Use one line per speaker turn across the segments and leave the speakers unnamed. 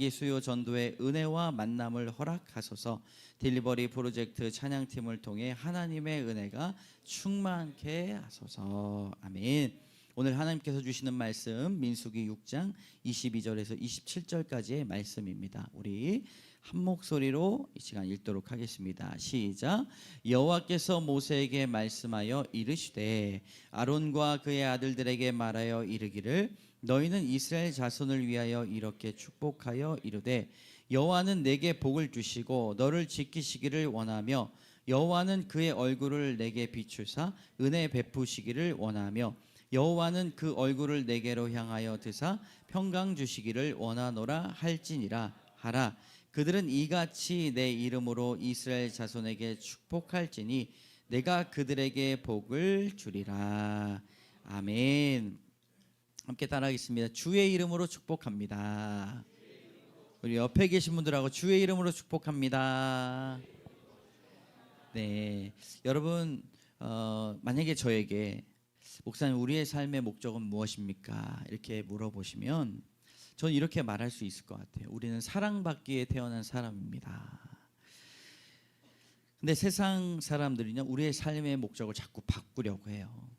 수요 전도의 은혜와 만남을 허락하소서. 딜리버리 프로젝트 찬양팀을 통해 하나님의 은혜가 충만케 하소서. 아멘. 오늘 하나님께서 주시는 말씀 민수기 6장 22절에서 27절까지의 말씀입니다. 우리 한 목소리로 이 시간 읽도록 하겠습니다. 시작. 여호와께서 모세에게 말씀하여 이르시되 아론과 그의 아들들에게 말하여 이르기를 너희는 이스라엘 자손을 위하여 이렇게 축복하여 이르되 여호와는 내게 복을 주시고 너를 지키시기를 원하며 여호와는 그의 얼굴을 내게 비추사 은혜 베푸시기를 원하며 여호와는 그 얼굴을 내게로 향하여 드사 평강 주시기를 원하노라 할지니라 하라. 그들은 이같이 내 이름으로 이스라엘 자손에게 축복할지니 내가 그들에게 복을 주리라. 아멘. 함께 따라하겠습니다. 주의 이름으로 축복합니다. 우리 옆에 계신 분들하고 주의 이름으로 축복합니다. 네, 여러분 만약에 저에게 목사님 우리의 삶의 목적은 무엇입니까? 이렇게 물어보시면 저는 이렇게 말할 수 있을 것 같아요. 우리는 사랑받기에 태어난 사람입니다. 근데 세상 사람들은요 우리의 삶의 목적을 자꾸 바꾸려고 해요.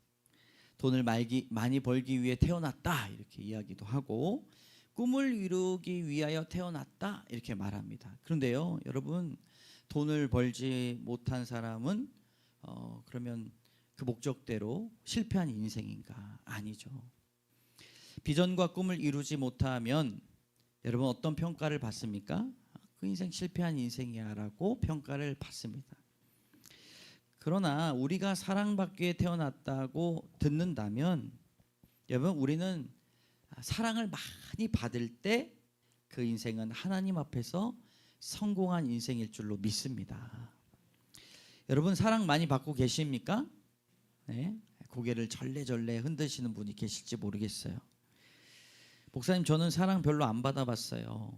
돈을 많이 벌기 위해 태어났다 이렇게 이야기도 하고 꿈을 이루기 위하여 태어났다 이렇게 말합니다. 그런데요 여러분, 돈을 벌지 못한 사람은 그러면 그 목적대로 실패한 인생인가? 아니죠. 비전과 꿈을 이루지 못하면 여러분 어떤 평가를 받습니까? 그 인생 실패한 인생이야 라고 평가를 받습니다. 그러나 우리가 사랑받기에 태어났다고 듣는다면 여러분 우리는 사랑을 많이 받을 때 그 인생은 하나님 앞에서 성공한 인생일 줄로 믿습니다. 여러분 사랑 많이 받고 계십니까? 네? 고개를 절레절레 흔드시는 분이 계실지 모르겠어요. 목사님 저는 사랑 별로 안 받아봤어요.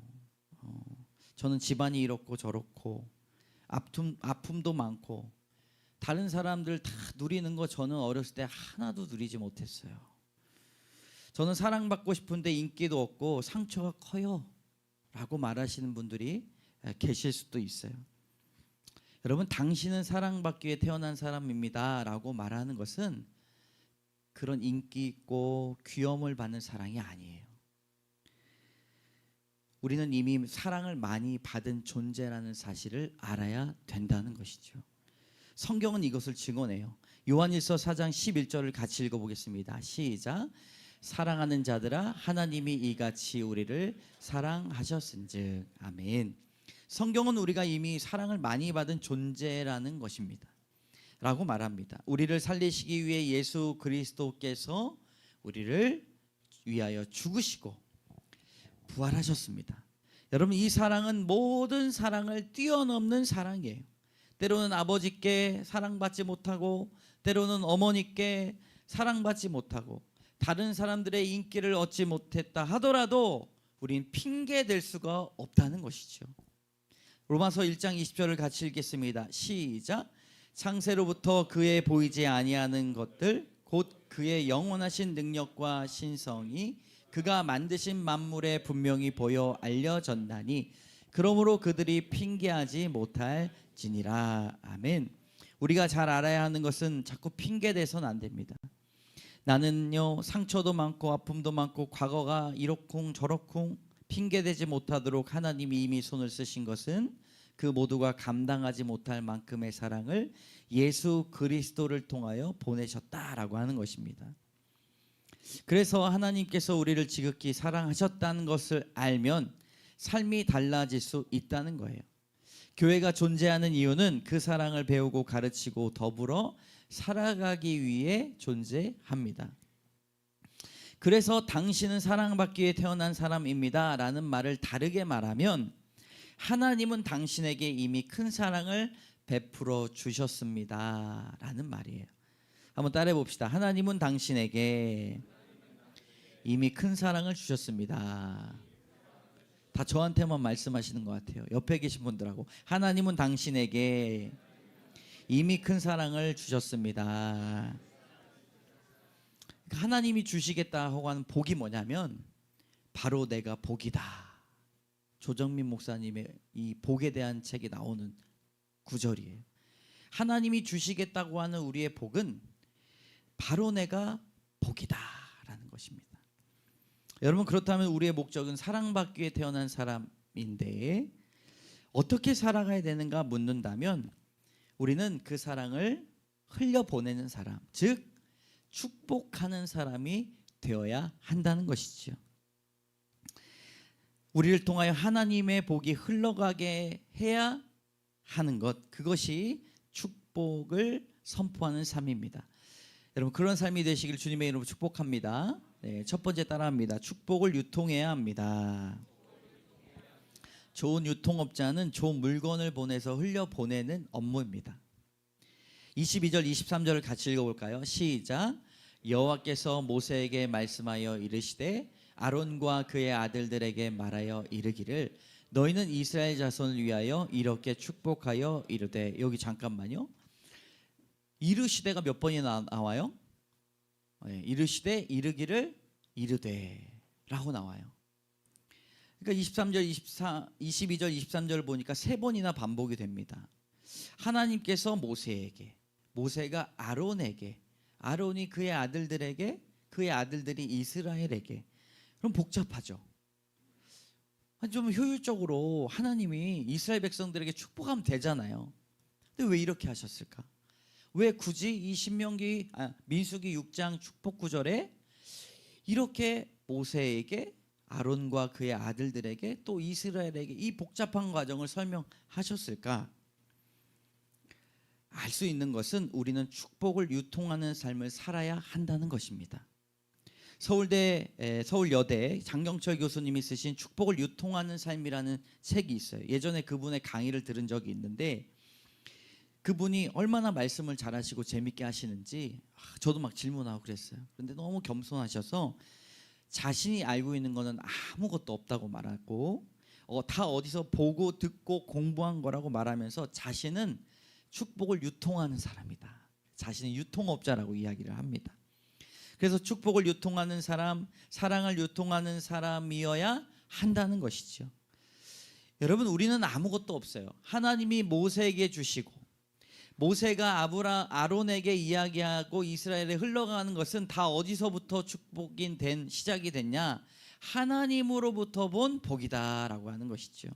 저는 집안이 이렇고 저렇고 아픔도 많고 다른 사람들 다 누리는 거 저는 어렸을 때 하나도 누리지 못했어요. 저는 사랑받고 싶은데 인기도 없고 상처가 커요 라고 말하시는 분들이 계실 수도 있어요. 여러분 당신은 사랑받기 위해 태어난 사람입니다 라고 말하는 것은 그런 인기 있고 귀염을 받는 사랑이 아니에요. 우리는 이미 사랑을 많이 받은 존재라는 사실을 알아야 된다는 것이죠. 성경은 이것을 증언해요. 요한일서 4장 11절을 같이 읽어보겠습니다. 시작. 사랑하는 자들아 하나님이 이같이 우리를 사랑하셨은즉. 아멘. 성경은 우리가 이미 사랑을 많이 받은 존재라는 것입니다 라고 말합니다. 우리를 살리시기 위해 예수 그리스도께서 우리를 위하여 죽으시고 부활하셨습니다. 여러분 이 사랑은 모든 사랑을 뛰어넘는 사랑이에요. 때로는 아버지께 사랑받지 못하고 때로는 어머니께 사랑받지 못하고 다른 사람들의 인기를 얻지 못했다 하더라도 우린 핑계 댈 수가 없다는 것이죠. 로마서 1장 20절을 같이 읽겠습니다. 시작. 창세로부터 그의 보이지 아니하는 것들 곧 그의 영원하신 능력과 신성이 그가 만드신 만물에 분명히 보여 알려졌나니 그러므로 그들이 핑계하지 못할지니라. 아멘. 우리가 잘 알아야 하는 것은 자꾸 핑계대서는 안 됩니다. 나는요 상처도 많고 아픔도 많고 과거가 이렇쿵 저렇쿵 핑계대지 못하도록 하나님이 이미 손을 쓰신 것은 그 모두가 감당하지 못할 만큼의 사랑을 예수 그리스도를 통하여 보내셨다라고 하는 것입니다. 그래서 하나님께서 우리를 지극히 사랑하셨다는 것을 알면 삶이 달라질 수 있다는 거예요. 교회가 존재하는 이유는 그 사랑을 배우고 가르치고 더불어 살아가기 위해 존재합니다. 그래서 당신은 사랑받기 위해 태어난 사람입니다 라는 말을 다르게 말하면 하나님은 당신에게 이미 큰 사랑을 베풀어 주셨습니다 라는 말이에요. 한번 따라해 봅시다. 하나님은 당신에게 이미 큰 사랑을 주셨습니다. 다 저한테만 말씀하시는 것 같아요. 옆에 계신 분들하고 하나님은 당신에게 이미 큰 사랑을 주셨습니다. 하나님이 주시겠다 하고 하는 복이 뭐냐면 바로 내가 복이다 조정민 목사님의 이 복에 대한 책에 나오는 구절이에요. 하나님이 주시겠다고 하는 우리의 복은 바로 내가 복이다라는 것입니다. 여러분, 그렇다면 우리의 목적은 사랑받기 위해 태어난 사람인데 어떻게 살아가야 되는가 묻는다면 우리는 그 사랑을 흘려보내는 사람, 즉 축복하는 사람이 되어야 한다는 것이죠. 우리를 통하여 하나님의 복이 흘러가게 해야 하는 것, 그것이 축복을 선포하는 삶입니다. 여러분, 그런 삶이 되시길 주님의 이름으로 축복합니다. 네, 첫 번째 따라합니다. 축복을 유통해야 합니다. 좋은 유통업자는 좋은 물건을 보내서 흘려보내는 업무입니다. 22절 23절을 같이 읽어볼까요? 시작. 여호와께서 모세에게 말씀하여 이르시되 아론과 그의 아들들에게 말하여 이르기를 너희는 이스라엘 자손을 위하여 이렇게 축복하여 이르되. 여기 잠깐만요. 이르시되가 몇 번이나 나와요? 네, 이르시되, 이르기를, 이르되 라고 나와요. 그러니까 22절 23절을 보니까 세 번이나 반복이 됩니다. 하나님께서 모세에게, 모세가 아론에게, 아론이 그의 아들들에게, 그의 아들들이 이스라엘에게. 그럼 복잡하죠. 좀 효율적으로 하나님이 이스라엘 백성들에게 축복하면 되잖아요. 근데 왜 이렇게 하셨을까? 왜 굳이 이 민수기 6장 축복 구절에 이렇게 모세에게, 아론과 그의 아들들에게, 또 이스라엘에게 이 복잡한 과정을 설명하셨을까? 알 수 있는 것은 우리는 축복을 유통하는 삶을 살아야 한다는 것입니다. 서울여대 장경철 교수님이 쓰신 축복을 유통하는 삶이라는 책이 있어요. 예전에 그분의 강의를 들은 적이 있는데 그분이 얼마나 말씀을 잘하시고 재밌게 하시는지 저도 막 질문하고 그랬어요. 그런데 너무 겸손하셔서 자신이 알고 있는 거는 아무것도 없다고 말하고 다 어디서 보고 듣고 공부한 거라고 말하면서 자신은 축복을 유통하는 사람이다. 자신은 유통업자라고 이야기를 합니다. 그래서 축복을 유통하는 사람, 사랑을 유통하는 사람이어야 한다는 것이죠. 여러분, 우리는 아무것도 없어요. 하나님이 모세에게 주시고 모세가 아론에게 이야기하고 이스라엘에 흘러가는 것은 다 어디서부터 축복이 시작이 됐냐? 하나님으로부터 본 복이다라고 하는 것이죠.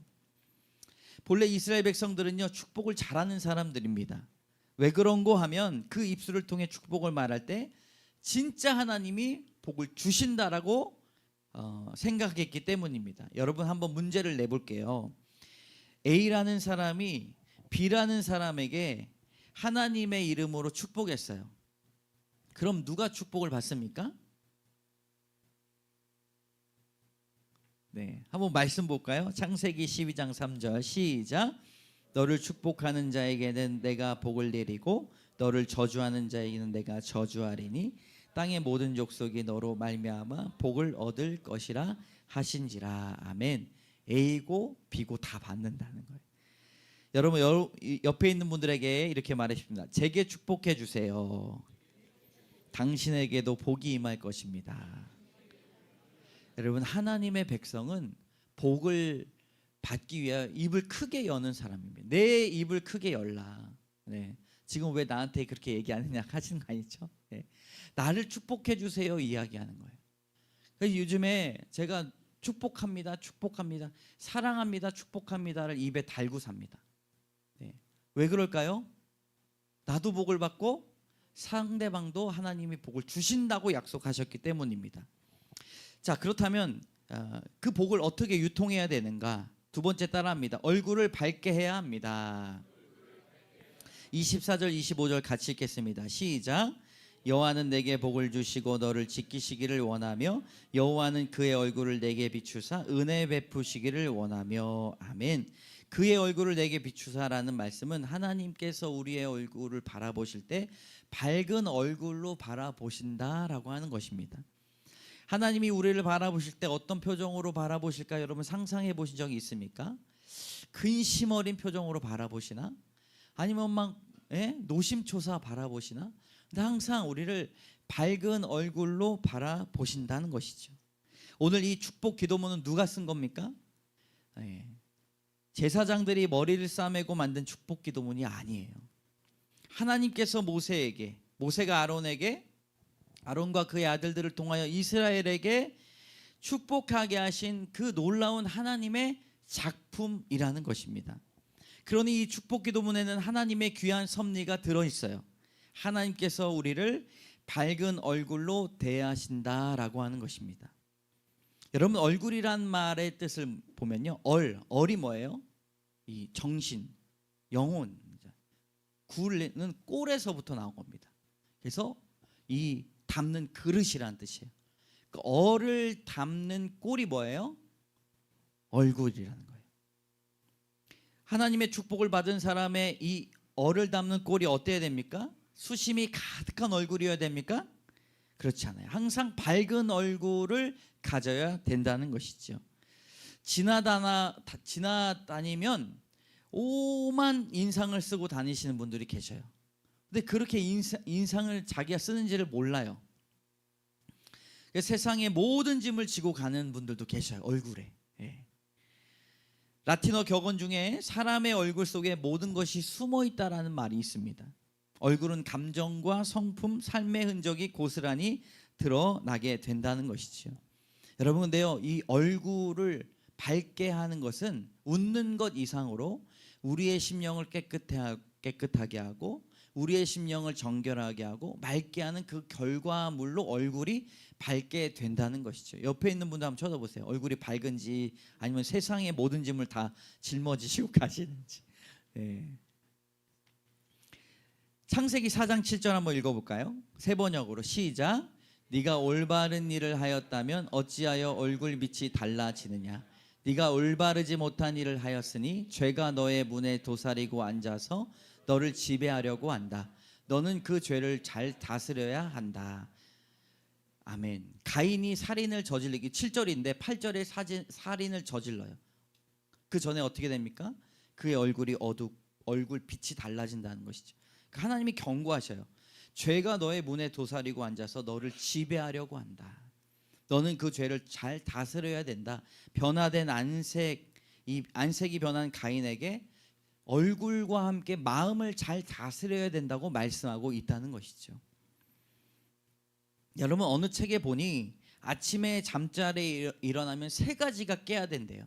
본래 이스라엘 백성들은요, 축복을 잘하는 사람들입니다. 왜 그런고 하면 그 입술을 통해 축복을 말할 때 진짜 하나님이 복을 주신다라고 생각했기 때문입니다. 여러분, 한번 문제를 내볼게요. A라는 사람이 B라는 사람에게 하나님의 이름으로 축복했어요. 그럼 누가 축복을 받습니까? 네, 한번 말씀 볼까요? 창세기 12장 3절 시작. 너를 축복하는 자에게는 내가 복을 내리고 너를 저주하는 자에게는 내가 저주하리니 땅의 모든 족속이 너로 말미암아 복을 얻을 것이라 하신지라. 아멘. A고 B고 다 받는다는 거예요. 여러분, 옆에 있는 분들에게 이렇게 말하십니다. 제게 축복해 주세요. 당신에게도 복이 임할 것입니다. 여러분, 하나님의 백성은 복을 받기 위해 입을 크게 여는 사람입니다. 내 입을 크게 열라. 네. 지금 왜 나한테 그렇게 얘기하느냐 하시는 거 아니죠? 네. 나를 축복해 주세요 이야기하는 거예요. 그래서 요즘에 제가 축복합니다, 축복합니다, 사랑합니다, 축복합니다를 입에 달고 삽니다. 네. 왜 그럴까요? 나도 복을 받고 상대방도 하나님이 복을 주신다고 약속하셨기 때문입니다. 자, 그렇다면 그 복을 어떻게 유통해야 되는가? 두 번째 따라합니다. 얼굴을 밝게 해야 합니다. 24절 25절 같이 읽겠습니다. 시작. 여호와는 내게 복을 주시고 너를 지키시기를 원하며 여호와는 그의 얼굴을 내게 비추사 은혜 베푸시기를 원하며. 아멘. 그의 얼굴을 내게 비추사라는 말씀은 하나님께서 우리의 얼굴을 바라보실 때 밝은 얼굴로 바라보신다라고 하는 것입니다. 하나님이 우리를 바라보실 때 어떤 표정으로 바라보실까? 여러분 상상해 보신 적이 있습니까? 근심 어린 표정으로 바라보시나? 아니면 막 노심초사 바라보시나? 근데 항상 우리를 밝은 얼굴로 바라보신다는 것이죠. 오늘 이 축복 기도문은 누가 쓴 겁니까? 예. 제사장들이 머리를 싸매고 만든 축복 기도문이 아니에요. 하나님께서 모세가 아론에게, 아론과 그의 아들들을 통하여 이스라엘에게 축복하게 하신 그 놀라운 하나님의 작품이라는 것입니다. 그러니 이 축복 기도문에는 하나님의 귀한 섭리가 들어있어요. 하나님께서 우리를 밝은 얼굴로 대하신다라고 하는 것입니다. 여러분, 얼굴이란 말의 뜻을 보면요, 얼이 뭐예요? 이 정신, 영혼. 굴은 꼴에서부터 나온 겁니다. 그래서 이 담는 그릇이라는 뜻이에요. 그 얼을 담는 꼴이 뭐예요? 얼굴이라는 거예요. 하나님의 축복을 받은 사람의 이 얼을 담는 꼴이 어때야 됩니까? 수심이 가득한 얼굴이어야 됩니까? 그렇지 않아요. 항상 밝은 얼굴을 가져야 된다는 것이죠. 지나다니면 오만 인상을 쓰고 다니시는 분들이 계셔요. 근데 그렇게 인상을 자기가 쓰는지를 몰라요. 세상의 모든 짐을 지고 가는 분들도 계셔요. 얼굴에. 예. 라틴어 격언 중에 사람의 얼굴 속에 모든 것이 숨어 있다라는 말이 있습니다. 얼굴은 감정과 성품, 삶의 흔적이 고스란히 드러나게 된다는 것이죠. 여러분, 근데요, 이 얼굴을 밝게 하는 것은 웃는 것 이상으로 우리의 심령을 깨끗하게 하고 우리의 심령을 정결하게 하고 맑게 하는 그 결과물로 얼굴이 밝게 된다는 것이죠. 옆에 있는 분들 한번 쳐다보세요. 얼굴이 밝은지 아니면 세상의 모든 짐을 다 짊어지시고 가시는지. 네. 창세기 4장 7절 한번 읽어볼까요? 세 번역으로 시작. 네가 올바른 일을 하였다면 어찌하여 얼굴 빛이 달라지느냐. 네가 올바르지 못한 일을 하였으니 죄가 너의 문에 도사리고 앉아서 너를 지배하려고 한다. 너는 그 죄를 잘 다스려야 한다. 아멘. 가인이 살인을 저질르기 7절인데 8절에 살인을 저질러요. 그 전에 어떻게 됩니까? 그의 얼굴이 얼굴 빛이 달라진다는 것이죠. 하나님이 경고하셔요. 죄가 너의 문에 도사리고 앉아서 너를 지배하려고 한다. 너는 그 죄를 잘 다스려야 된다. 변화된 안색이 변한 가인에게 얼굴과 함께 마음을 잘 다스려야 된다고 말씀하고 있다는 것이죠. 여러분, 어느 책에 보니 아침에 잠자리에 일어나면 세 가지가 깨야 된대요.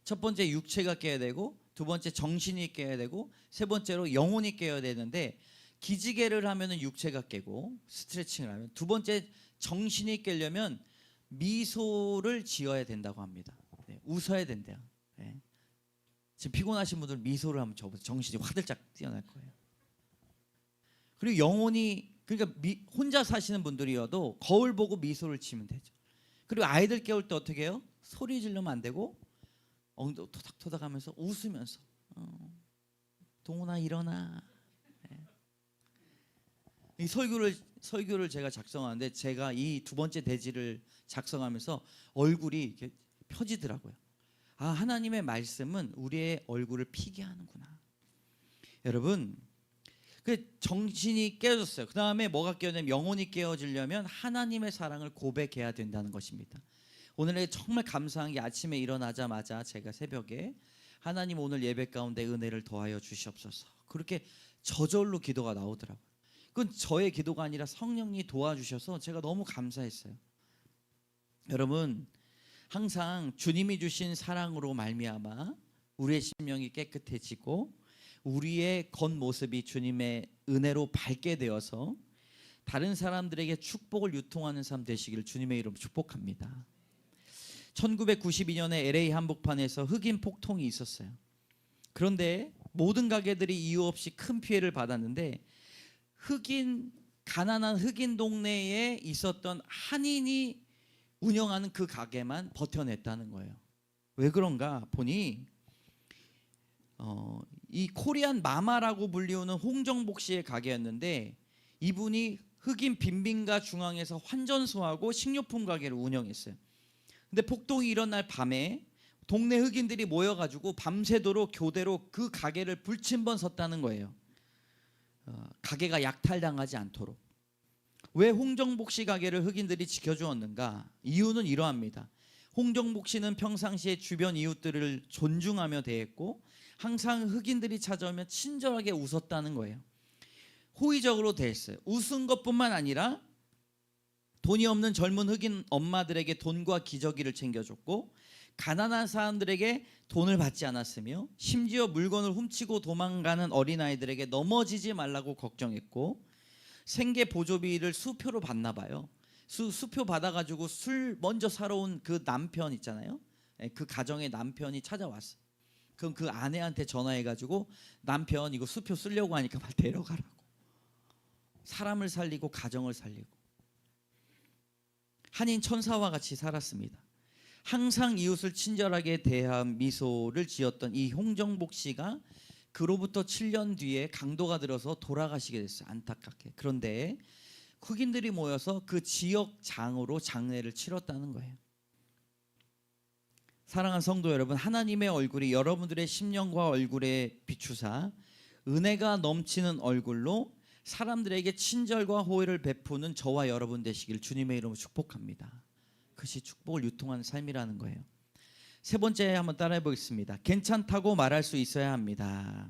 첫 번째 육체가 깨야 되고, 두 번째 정신이 깨야 되고, 세 번째로 영혼이 깨야 되는데, 기지개를 하면 육체가 깨고 스트레칭을 하면, 두 번째 정신이 깨려면 미소를 지어야 된다고 합니다. 네, 웃어야 된대요. 네. 지금 피곤하신 분들 미소를 한번 줘보세요. 정신이 화들짝 뛰어날 거예요. 그리고 영혼이, 그러니까 혼자 사시는 분들이어도 거울 보고 미소를 지으면 되죠. 그리고 아이들 깨울 때 어떻게 해요? 소리 지르면 안 되고 엉덩이 토닥토닥 하면서 웃으면서 동훈아 일어나. 네. 이 설교를 제가 작성하는데, 제가 이 두 번째 대지를 작성하면서 얼굴이 이렇게 펴지더라고요. 아, 하나님의 말씀은 우리의 얼굴을 피게 하는구나. 여러분, 그 정신이 깨어졌어요. 그 다음에 뭐가 깨어지냐면 영혼이 깨어지려면 하나님의 사랑을 고백해야 된다는 것입니다. 오늘에 정말 감사한 게, 아침에 일어나자마자 제가 새벽에 하나님 오늘 예배 가운데 은혜를 더하여 주시옵소서, 그렇게 저절로 기도가 나오더라고요. 그건 저의 기도가 아니라 성령이 도와주셔서 제가 너무 감사했어요. 여러분, 항상 주님이 주신 사랑으로 말미암아 우리의 심령이 깨끗해지고 우리의 겉모습이 주님의 은혜로 밝게 되어서 다른 사람들에게 축복을 유통하는 삶 되시기를 주님의 이름으로 축복합니다. 1992년에 LA 한복판에서 흑인 폭동이 있었어요. 그런데 모든 가게들이 이유 없이 큰 피해를 받았는데, 가난한 흑인 동네에 있었던 한인이 운영하는 그 가게만 버텨냈다는 거예요. 왜 그런가 보니 이 코리안 마마라고 불리우는 홍정복 씨의 가게였는데, 이분이 흑인 빈민가 중앙에서 환전소하고 식료품 가게를 운영했어요. 근데 폭동이 일어날 밤에 동네 흑인들이 모여가지고 밤새도록 교대로 그 가게를 불침번 섰다는 거예요. 가게가 약탈당하지 않도록. 왜 홍정복 씨 가게를 흑인들이 지켜주었는가? 이유는 이러합니다. 홍정복 씨는 평상시에 주변 이웃들을 존중하며 대했고 항상 흑인들이 찾아오면 친절하게 웃었다는 거예요. 호의적으로 대했어요. 웃은 것뿐만 아니라 돈이 없는 젊은 흑인 엄마들에게 돈과 기저귀를 챙겨줬고 가난한 사람들에게 돈을 받지 않았으며 심지어 물건을 훔치고 도망가는 어린아이들에게 넘어지지 말라고 걱정했고 생계 보조비를 수표로 받나 봐요. 수표 받아가지고 술 먼저 사러 온 그 남편 있잖아요. 그 가정의 남편이 찾아왔어요. 그럼 그 아내한테 전화해가지고 남편 이거 수표 쓰려고 하니까 말 데려가라고. 사람을 살리고 가정을 살리고 한인 천사와 같이 살았습니다. 항상 이웃을 친절하게 대한 미소를 지었던 이 홍정복 씨가 그로부터 7년 뒤에 강도가 들어서 돌아가시게 됐어요. 안타깝게. 그런데 흑인들이 모여서 그 지역 장으로 장례를 치렀다는 거예요. 사랑하는 성도 여러분, 하나님의 얼굴이 여러분들의 심령과 얼굴에 비추사 은혜가 넘치는 얼굴로 사람들에게 친절과 호의를 베푸는 저와 여러분 되시길 주님의 이름으로 축복합니다. 그것이 축복을 유통하는 삶이라는 거예요. 세 번째 한번 따라해 보겠습니다. 괜찮다고 말할 수 있어야 합니다.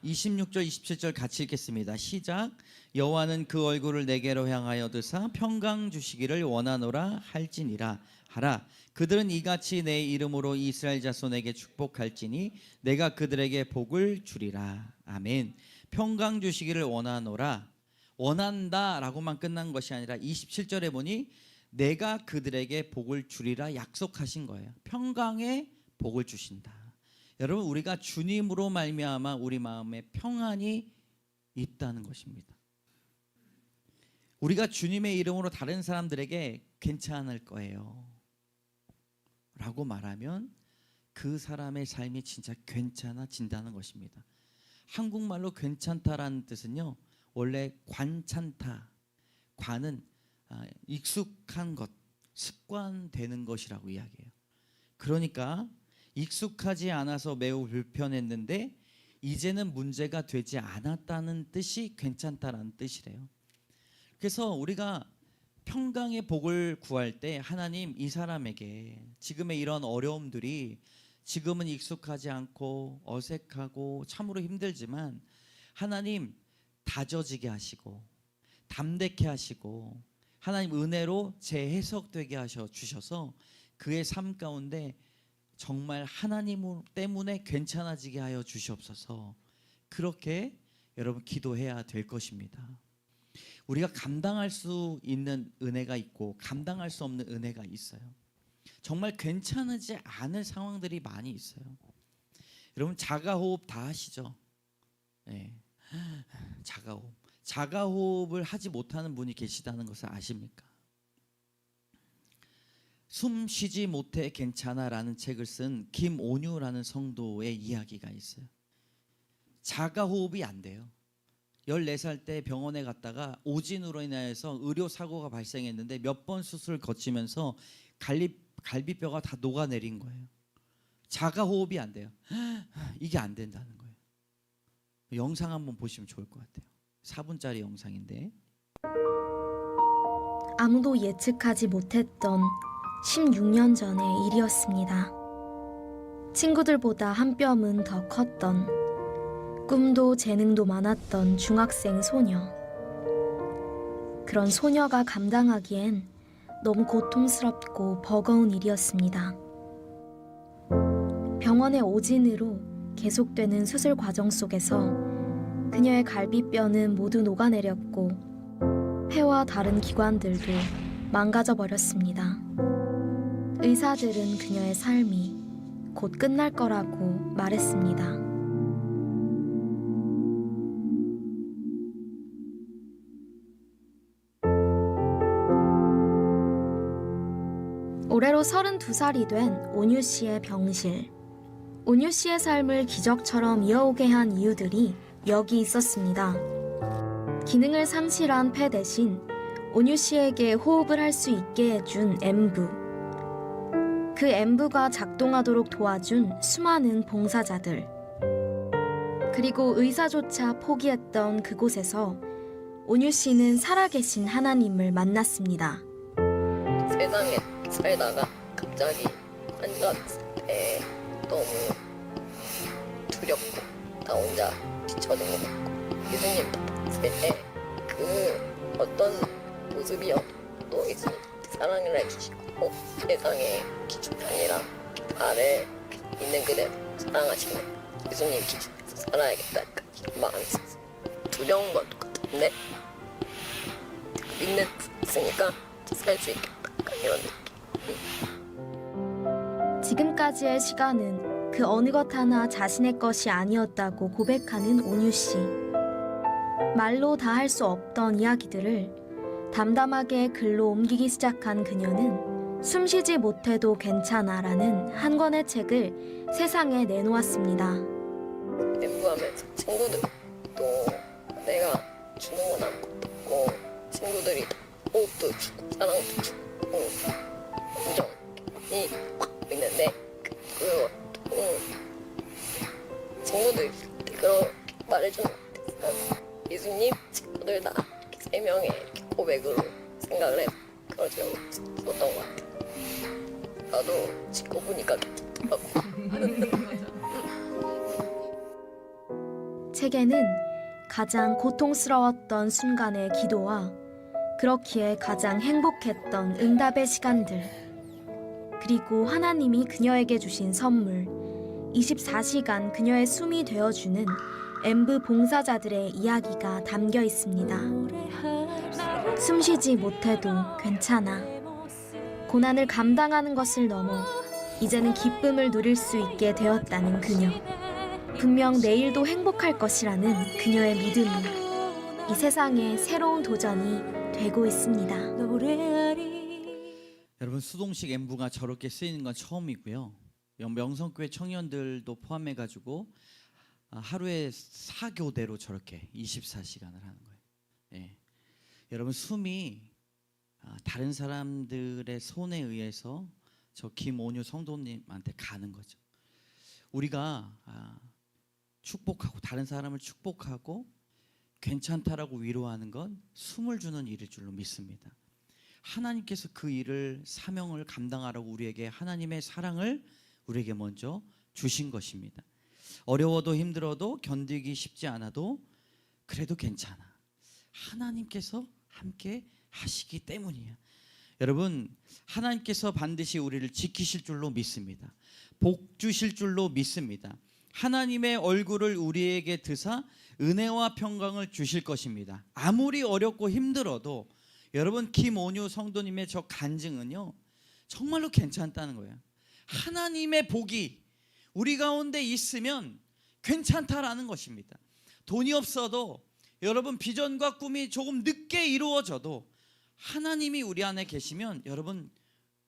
26절 27절 같이 읽겠습니다. 시작. 여호와는 그 얼굴을 내게로 향하여 드사 평강 주시기를 원하노라 할지니라 하라. 그들은 이같이 내 이름으로 이스라엘 자손에게 축복할지니 내가 그들에게 복을 주리라. 아멘. 평강 주시기를 원하노라. 원한다라고만 끝난 것이 아니라 27절에 보니 내가 그들에게 복을 주리라 약속하신 거예요. 평강의 복을 주신다. 여러분, 우리가 주님으로 말미암아 우리 마음에 평안이 있다는 것입니다. 우리가 주님의 이름으로 다른 사람들에게 괜찮을 거예요 라고 말하면 그 사람의 삶이 진짜 괜찮아진다는 것입니다. 한국말로 괜찮다라는 뜻은요, 원래 관찬타, 관은 익숙한 것, 습관되는 것이라고 이야기해요. 그러니까 익숙하지 않아서 매우 불편했는데 이제는 문제가 되지 않았다는 뜻이 괜찮다라는 뜻이래요. 그래서 우리가 평강의 복을 구할 때 하나님, 이 사람에게 지금의 이런 어려움들이 지금은 익숙하지 않고 어색하고 참으로 힘들지만 하나님 다져지게 하시고 담대케 하시고 하나님 은혜로 재해석되게 하셔 주셔서 그의 삶 가운데 정말 하나님 때문에 괜찮아지게 하여 주시옵소서. 그렇게 여러분 기도해야 될 것입니다. 우리가 감당할 수 있는 은혜가 있고 감당할 수 없는 은혜가 있어요. 정말 괜찮지 않을 상황들이 많이 있어요. 여러분 자가호흡 다 하시죠? 네. 자가호흡을 하지 못하는 분이 계시다는 것을 아십니까? 숨 쉬지 못해 괜찮아라는 책을 쓴 김온유라는 성도의 이야기가 있어요. 자가호흡이 안 돼요. 14살 때 병원에 갔다가 오진으로 인해서 의료사고가 발생했는데 몇 번 수술을 거치면서 갈비뼈가 다 녹아내린 거예요. 자가호흡이 안 돼요. 이게 안 된다는 거예요. 영상 한번 보시면 좋을 것 같아요. 4분짜리 영상인데
아무도 예측하지 못했던 16년 전의 일이었습니다. 친구들보다 한 뼘은 더 컸던, 꿈도 재능도 많았던 중학생 소녀. 그런 소녀가 감당하기엔 너무 고통스럽고 버거운 일이었습니다. 병원의 오진으로 계속되는 수술 과정 속에서 그녀의 갈비뼈는 모두 녹아내렸고 폐와 다른 기관들도 망가져 버렸습니다. 의사들은 그녀의 삶이 곧 끝날 거라고 말했습니다. 올해로 32살이 된 온유 씨의 병실. 온유 씨의 삶을 기적처럼 이어오게 한 이유들이 여기 있었습니다. 기능을 상실한 폐 대신 온유 씨에게 호흡을 할 수 있게 해준 엠부. 그 엠부가 작동하도록 도와준 수많은 봉사자들. 그리고 의사조차 포기했던 그곳에서 온유 씨는 살아계신 하나님을 만났습니다.
세상에 살다가 갑자기 앉았을 때 너무 두렵고 나 혼자 뒤처진 것 같고 예수님 봤을 때 그 어떤 모습이어도 예수님 사랑을 해주시고 세상의 기준이 아니라 나를 있는 그대로 사랑하시는 예수님 기준에서 살아야겠다 마음이 있어서 두려운 건 똑같은데 믿는 있으니까 살 수 있겠다 이런 느낌.
지금까지의 시간은 그 어느 것 하나 자신의 것이 아니었다고 고백하는 온유 씨. 말로 다 할 수 없던 이야기들을 담담하게 글로 옮기기 시작한 그녀는 숨쉬지 못해도 괜찮아라는 한 권의 책을 세상에 내놓았습니다.
연구하면서 친구들도 내가 주는 건 아무것도 없고 친구들이 호흡도 주고 사랑도 주고 감정이 받고 있는데 그것도 친구들이 그렇게 말해주는 것 같아서 예수님 친구들 다 이렇게 3명의 이렇게 고백으로 생각을 해서 그러지라고 썼던 것 같아요. 나도 찍고 보니까 괜찮더라고.
책에는 가장 고통스러웠던 순간의 기도와 그렇기에 가장 행복했던 응답의 시간들, 그리고 하나님이 그녀에게 주신 선물, 24시간 그녀의 숨이 되어주는 엠브 봉사자들의 이야기가 담겨 있습니다. 숨쉬지 못해도 괜찮아. 고난을 감당하는 것을 넘어 이제는 기쁨을 누릴 수 있게 되었다는 그녀. 분명 내일도 행복할 것이라는 그녀의 믿음이 이 세상의 새로운 도전이 되고 있습니다.
여러분 수동식 엠부가 저렇게 쓰이는 건 처음이고요. 명성교회 청년들도 포함해가지고 하루에 4교대로 저렇게 24시간을 하는 거예요. 예. 여러분 숨이 다른 사람들의 손에 의해서 저 김온유 성도님한테 가는 거죠. 우리가 축복하고 다른 사람을 축복하고 괜찮다라고 위로하는 건 숨을 주는 일일 줄로 믿습니다. 하나님께서 그 일을 사명을 감당하라고 우리에게 하나님의 사랑을 우리에게 먼저 주신 것입니다. 어려워도 힘들어도 견디기 쉽지 않아도 그래도 괜찮아. 하나님께서 함께 하시기 때문이야. 여러분 하나님께서 반드시 우리를 지키실 줄로 믿습니다. 복 주실 줄로 믿습니다. 하나님의 얼굴을 우리에게 드사 은혜와 평강을 주실 것입니다. 아무리 어렵고 힘들어도 여러분 김온유 성도님의 저 간증은요 정말로 괜찮다는 거예요. 하나님의 복이 우리 가운데 있으면 괜찮다라는 것입니다. 돈이 없어도 여러분 비전과 꿈이 조금 늦게 이루어져도 하나님이 우리 안에 계시면 여러분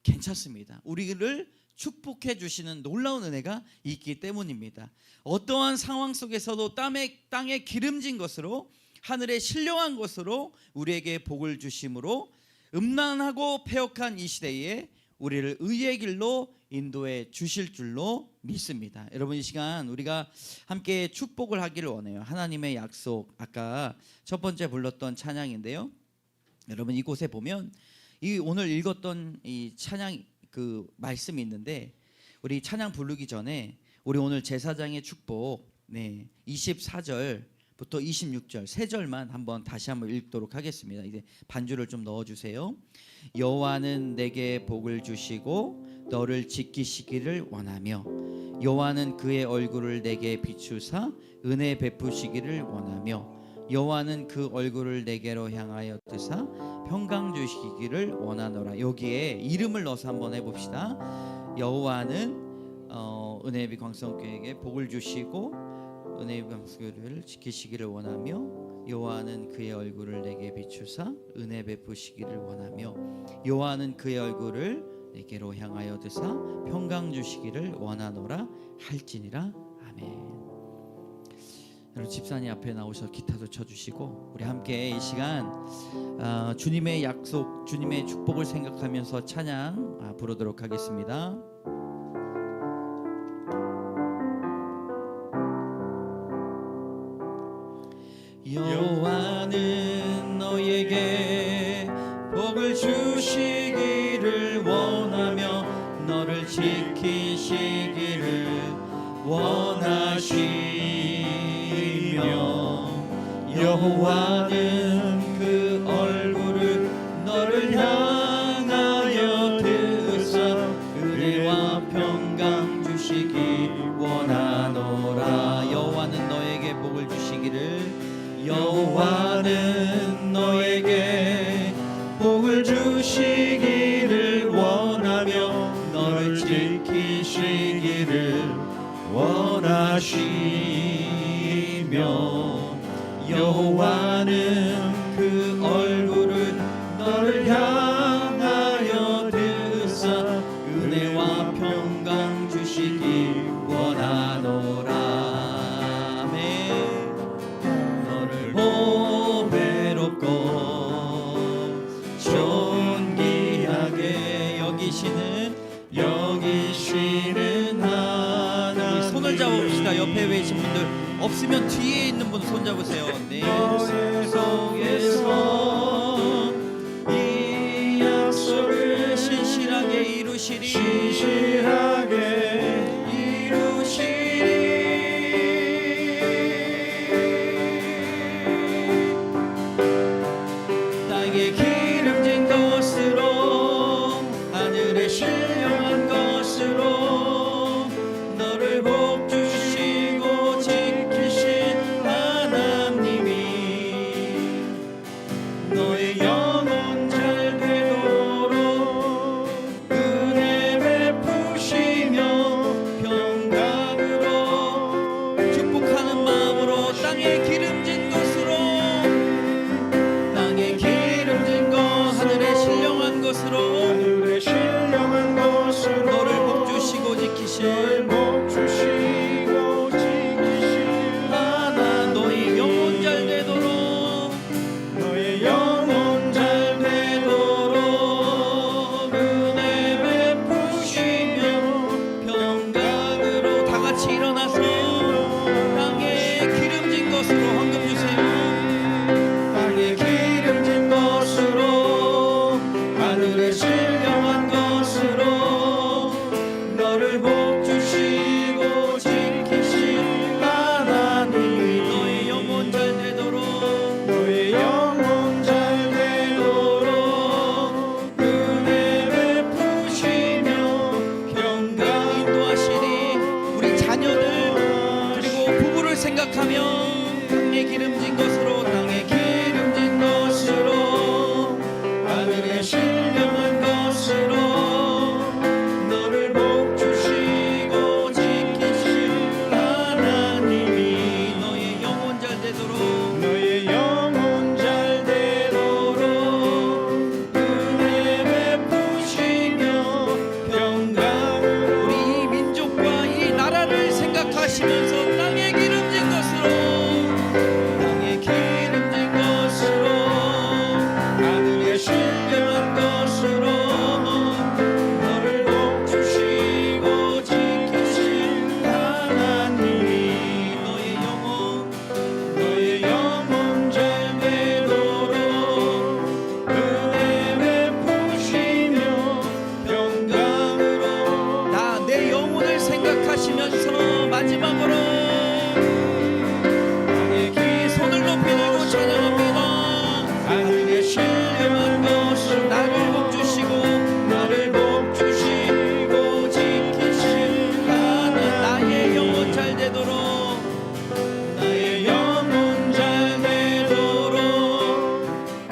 괜찮습니다. 우리를 축복해 주시는 놀라운 은혜가 있기 때문입니다. 어떠한 상황 속에서도 땅에 기름진 것으로 하늘에 신령한 것으로 우리에게 복을 주심으로 음란하고 패역한 이 시대에 우리를 의의 길로 인도해 주실 줄로 믿습니다. 여러분 이 시간 우리가 함께 축복을 하기를 원해요. 하나님의 약속, 아까 첫 번째 불렀던 찬양인데요. 여러분 이곳에 보면 이 오늘 읽었던 이 찬양 그 말씀이 있는데 우리 찬양 부르기 전에 우리 오늘 제사장의 축복 24절부터 26절 세 절만 다시 한번 읽도록 하겠습니다. 이제 반주를 좀 넣어주세요. 여호와는 내게 복을 주시고 너를 지키시기를 원하며 여호와는 그의 얼굴을 내게 비추사 은혜 베푸시기를 원하며 여호와는 그 얼굴을 내게로 향하여 뜨사 평강 주시기를 원하노라. 여기에 이름을 넣어서 한번 해봅시다. 여호와는 은혜비 광성교회에게 복을 주시고 은혜비 광성교회를 지키시기를 원하며 여호와는 그의 얼굴을 내게 비추사 은혜 베푸시기를 원하며 여호와는 그의 얼굴을 내게로 향하여 드사 평강 주시기를 원하노라 할지니라. 아멘. 여러분 집사님 앞에 나오셔서 기타도 쳐주시고 우리 함께 이 시간 주님의 약속, 주님의 축복을 생각하면서 찬양 부르도록 하겠습니다. 여호와는 너에게 복을 주시기를 원하며 여호와는 그 얼굴을 너를 향하여 드사 은혜와 평강 주시기 원하노라. 여호와는 너에게 복을 주시기를, 여호와는 너에게 복을 주시기를 원하며 너를 지키시기를 원하시며, 여호와는 그 얼굴을 너를 향하여 드사 은혜와 평강 주시기 원하노라. 아멘. 너를 보배롭고 존귀하게 여기시는 하나님. 손을 잡아봅시다. 옆에 계신 분들 없으면 뒤에 있는 분 손 잡으세요. 네. 너의 속에서 이 약속을 신실하게 이루시리. 땅에 기름진 것으로 하늘에 신령한 것으로 너를 복 주시고 지키신 하나님이 너의 영혼 잘 되도록 은혜 베푸시며 평강으로 축복하는 마음으로 땅에 기름진 것으로 하늘에 신령한 것으로 너를 복 주시고 지키실 하나. 너의 영혼 잘 되도록 은혜 베푸시며 평강으로. 다 같이 일어나서 땅에 기름진 것으로 황금 주세요. 땅에 기름진 것으로 하늘에 신령한 것으로 너를 복 주시고 지키신 하나님이 너의 영혼 잘 되도록 은혜 베푸시며 평강 인도하시니. 우리 자녀들 그리고 부부를 생각하며 땅에 기름진 것으로 하늘에 신령한 것으로 너를 복 주시고 지키신 하나님이 너의 영혼 잘 되도록 은혜 베푸시며 평강으로. 우리 이 민족과 이 나라를 생각하시면서 땅에 기름진 것으로 하늘에 신령한 것으로 너를 복 주시고 지키신 하나님이 너의 영혼 잘 되도록 은혜 베푸시며 평강으로. 나 내 영혼을 생각하시면서 마지막으로 손을 높이 들고 찬양합니다. 하늘에 신령한 것으로 나를 복 주시고 지키신 하나님. 나의 영혼 잘 되도록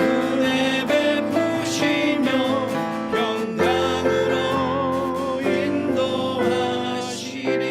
은혜 베푸시며 평강으로 인도하시리.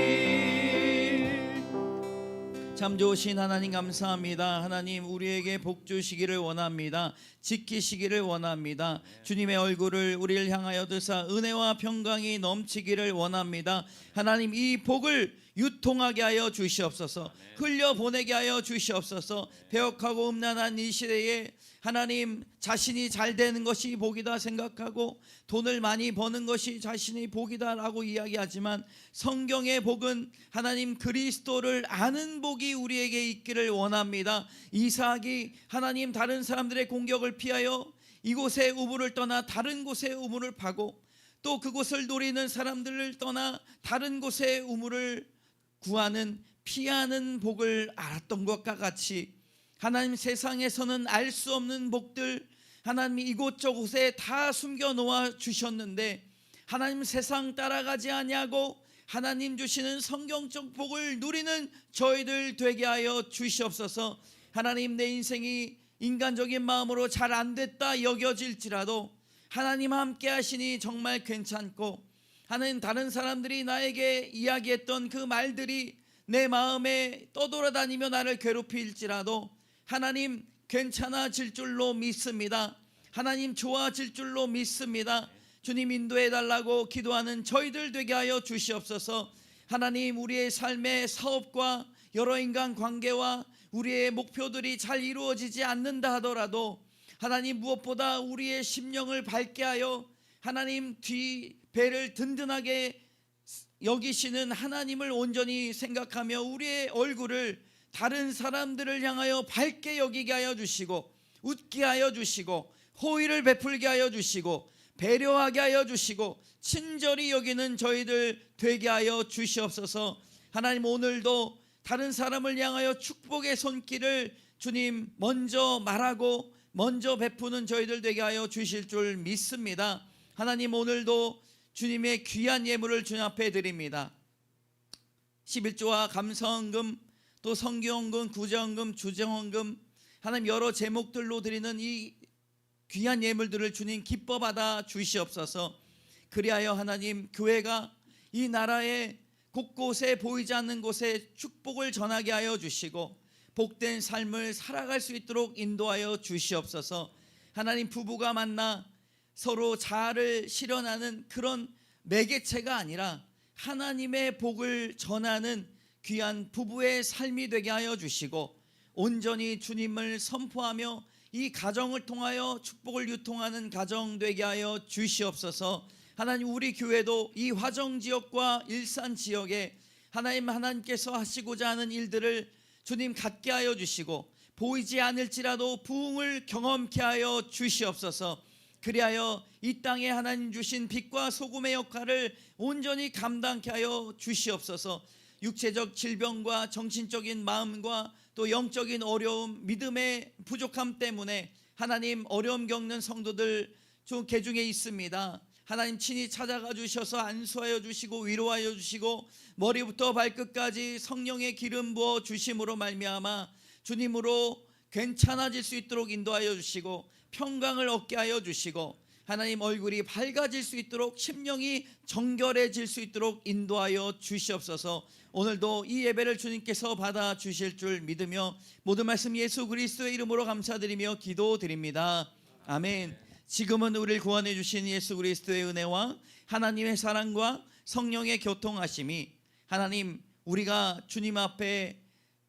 참 좋으신 하나님 감사합니다. 하나님 우리에게 복 주시기를 원합니다. 지키시기를 원합니다. 주님의 얼굴을 우리를 향하여 드사 은혜와 평강이 넘치기를 원합니다. 하나님 이 복을 유통하게 하여 주시옵소서. 흘려보내게 하여 주시옵소서. 배역하고 음란한 이 시대에 하나님 자신이 잘 되는 것이 복이다 생각하고 돈을 많이 버는 것이 자신의 복이다라고 이야기하지만 성경의 복은 하나님 그리스도를 아는 복이 우리에게 있기를 원합니다. 이삭이 하나님 다른 사람들의 공격을 피하여 이곳의 우물을 떠나 다른 곳의 우물을 파고 또 그곳을 노리는 사람들을 떠나 다른 곳의 우물을 구하는 피하는 복을 알았던 것과 같이 하나님 세상에서는 알 수 없는 복들 하나님이 이곳저곳에 다 숨겨 놓아 주셨는데 하나님 세상 따라가지 아니하고 하나님 주시는 성경적 복을 누리는 저희들 되게 하여 주시옵소서. 하나님 내 인생이 인간적인 마음으로 잘 안 됐다 여겨질지라도 하나님 함께 하시니 정말 괜찮고 하나님 다른 사람들이 나에게 이야기했던 그 말들이 내 마음에 떠돌아다니며 나를 괴롭힐지라도 하나님 괜찮아질 줄로 믿습니다. 하나님 좋아질 줄로 믿습니다. 주님 인도해 달라고 기도하는 저희들 되게 하여 주시옵소서. 하나님 우리의 삶의 사업과 여러 인간 관계와 우리의 목표들이 잘 이루어지지 않는다 하더라도 하나님 무엇보다 우리의 심령을 밝게 하여 하나님 뒤 배를 든든하게 여기시는 하나님을 온전히 생각하며 우리의 얼굴을 다른 사람들을 향하여 밝게 여기게 하여 주시고 웃게 하여 주시고 호의를 베풀게 하여 주시고 배려하게 하여 주시고 친절히 여기는 저희들 되게 하여 주시옵소서. 하나님 오늘도 다른 사람을 향하여 축복의 손길을 주님 먼저 말하고 먼저 베푸는 저희들 되게 하여 주실 줄 믿습니다. 하나님 오늘도 주님의 귀한 예물을 주님 앞에 드립니다. 11조와 감사헌금 또 성교헌금, 구제헌금, 주정헌금 하나님 여러 제목들로 드리는 이 귀한 예물들을 주님 기뻐 받아 주시옵소서. 그리하여 하나님 교회가 이 나라의 곳곳에 보이지 않는 곳에 축복을 전하게 하여 주시고 복된 삶을 살아갈 수 있도록 인도하여 주시옵소서. 하나님 부부가 만나 서로 자아를 실현하는 그런 매개체가 아니라 하나님의 복을 전하는 귀한 부부의 삶이 되게 하여 주시고 온전히 주님을 선포하며 이 가정을 통하여 축복을 유통하는 가정 되게 하여 주시옵소서. 하나님 우리 교회도 이 화정지역과 일산지역에 하나님께서 하시고자 하는 일들을 주님 갖게 하여 주시고 보이지 않을지라도 부흥을 경험케 하여 주시옵소서. 그리하여 이 땅에 하나님 주신 빛과 소금의 역할을 온전히 감당케 하여 주시옵소서. 육체적 질병과 정신적인 마음과 또 영적인 어려움, 믿음의 부족함 때문에 하나님 어려움 겪는 성도들 좀 개중에 있습니다. 하나님 친히 찾아가 주셔서 안수하여 주시고 위로하여 주시고 머리부터 발끝까지 성령의 기름 부어 주심으로 말미암아 주님으로 괜찮아질 수 있도록 인도하여 주시고 평강을 얻게 하여 주시고 하나님 얼굴이 밝아질 수 있도록 심령이 정결해질 수 있도록 인도하여 주시옵소서. 오늘도 이 예배를 주님께서 받아 주실 줄 믿으며 모든 말씀 예수 그리스도의 이름으로 감사드리며 기도드립니다. 아멘. 지금은 우리를 구원해 주신 예수 그리스도의 은혜와 하나님의 사랑과 성령의 교통하심이 하나님 우리가 주님 앞에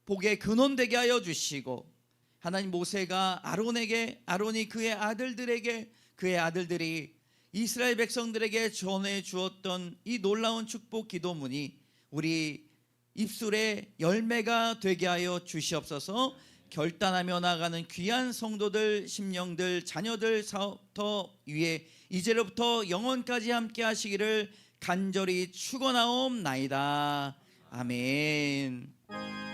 복의 근원되게 하여 주시고 하나님 모세가 아론에게 아론이 그의 아들들에게 그의 아들들이 이스라엘 백성들에게 전해 주었던 이 놀라운 축복 기도문이 우리 입술의 열매가 되게 하여 주시옵소서. 결단하며 나가는 귀한 성도들, 심령들, 자녀들 사업터 위에 이제로부터 영원까지 함께 하시기를 간절히 축원하옵나이다. 아멘.